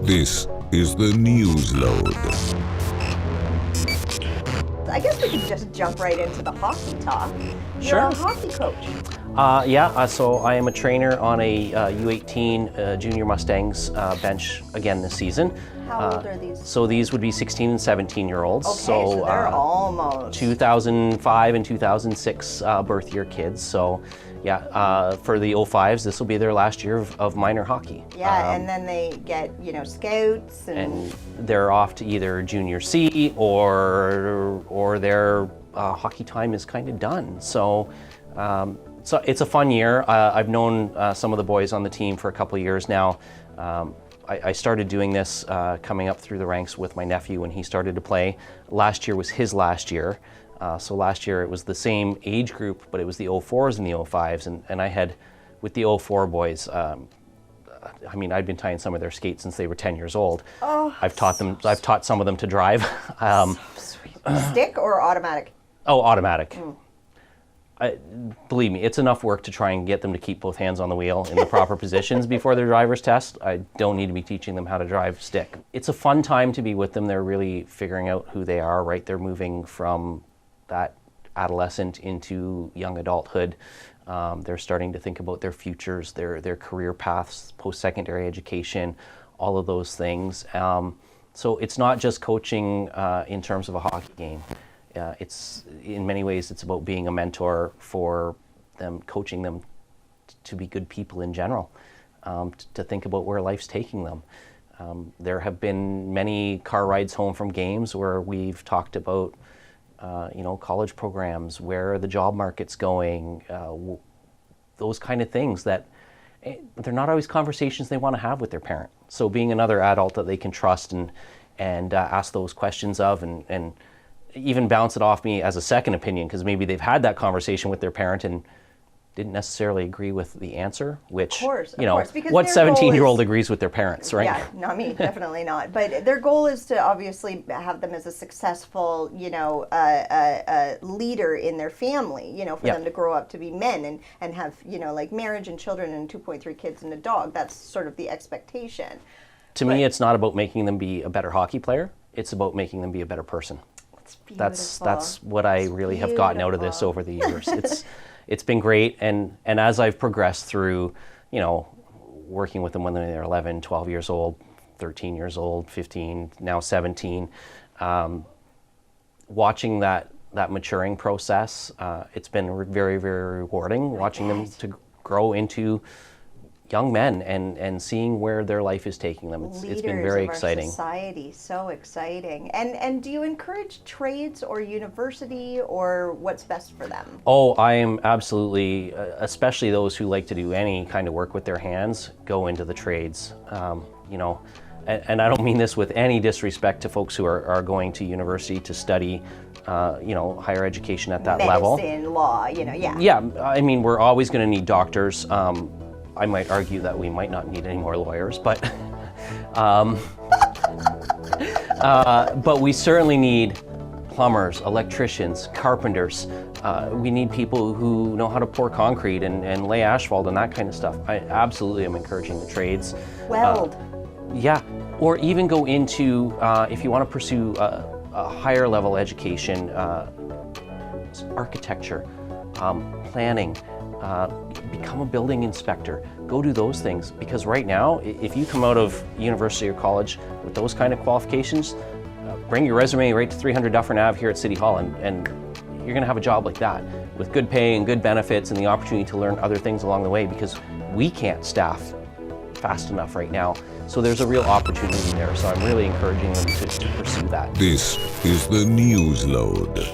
This is the Newsload. I guess we could just jump right into the hockey talk. You're a hockey coach. So I am a trainer on a U18 Junior Mustangs bench again this season. How old are these? So these would be 16 and 17-year-olds. Okay, so they're almost 2005 and 2006 birth year kids. So for the 05s, this will be their last year of minor hockey. Yeah, and then they get, scouts and they're off to either junior C or their hockey time is kind of done. So it's a fun year. I've known some of the boys on the team for a couple of years now. I started doing this coming up through the ranks with my nephew when he started to play. Last year was his last year. So last year it was the same age group, but it was the 04s and the 05s. And I had, with the 04 boys, I'd been tying some of their skates since they were 10 years old. Oh, I've taught some of them to drive. So sweet. Stick or automatic? Oh, automatic. Believe me, it's enough work to try and get them to keep both hands on the wheel in the proper positions before their driver's test. I don't need to be teaching them how to drive stick. It's a fun time to be with them. They're really figuring out who they are, right? They're moving from that adolescent into young adulthood. They're starting to think about their futures, their career paths, post-secondary education, all of those things. So it's not just coaching in terms of a hockey game. It's in many ways it's about being a mentor for them, coaching them to be good people in general, to think about where life's taking them. There have been many car rides home from games where we've talked about college programs, where the job market's going, those kind of things that they're not always conversations they want to have with their parent. So being another adult that they can trust and ask those questions of and even bounce it off me as a second opinion, because maybe they've had that conversation with their parent and didn't necessarily agree with the answer, which, of course, what 17-year-old agrees with their parents, right? Yeah, not me, definitely not. But their goal is to obviously have them as a successful, leader in their family, for them to grow up to be men and have, marriage and children and 2.3 kids and a dog. That's sort of the expectation. To me, it's not about making them be a better hockey player. It's about making them be a better person. That's what I really have gotten out of this over the years. It's been great, and as I've progressed through, working with them when they're 11, 12 years old, 13 years old, 15, now 17, watching that maturing process, it's been very, very rewarding, watching them to grow into young men and seeing where their life is taking them. It's been very exciting. Leaders of our society, so exciting. And do you encourage trades or university, or what's best for them? Oh, I am absolutely, especially those who like to do any kind of work with their hands, go into the trades. And I don't mean this with any disrespect to folks who are going to university to study, higher education at that level. Medicine, law, yeah. Yeah, I mean, we're always going to need doctors. I might argue that we might not need any more lawyers, but we certainly need plumbers, electricians, carpenters. We need people who know how to pour concrete and lay asphalt and that kind of stuff. I absolutely am encouraging the trades. Weld. Or even go into, if you want to pursue a higher level education, architecture, planning, become a building inspector, go do those things. Because right now, if you come out of university or college with those kind of qualifications, bring your resume right to 300 Dufferin Ave here at City Hall and you're gonna have a job like that with good pay and good benefits and the opportunity to learn other things along the way, because we can't staff fast enough right now. So there's a real opportunity there. So I'm really encouraging them to pursue that. This is the Newsload.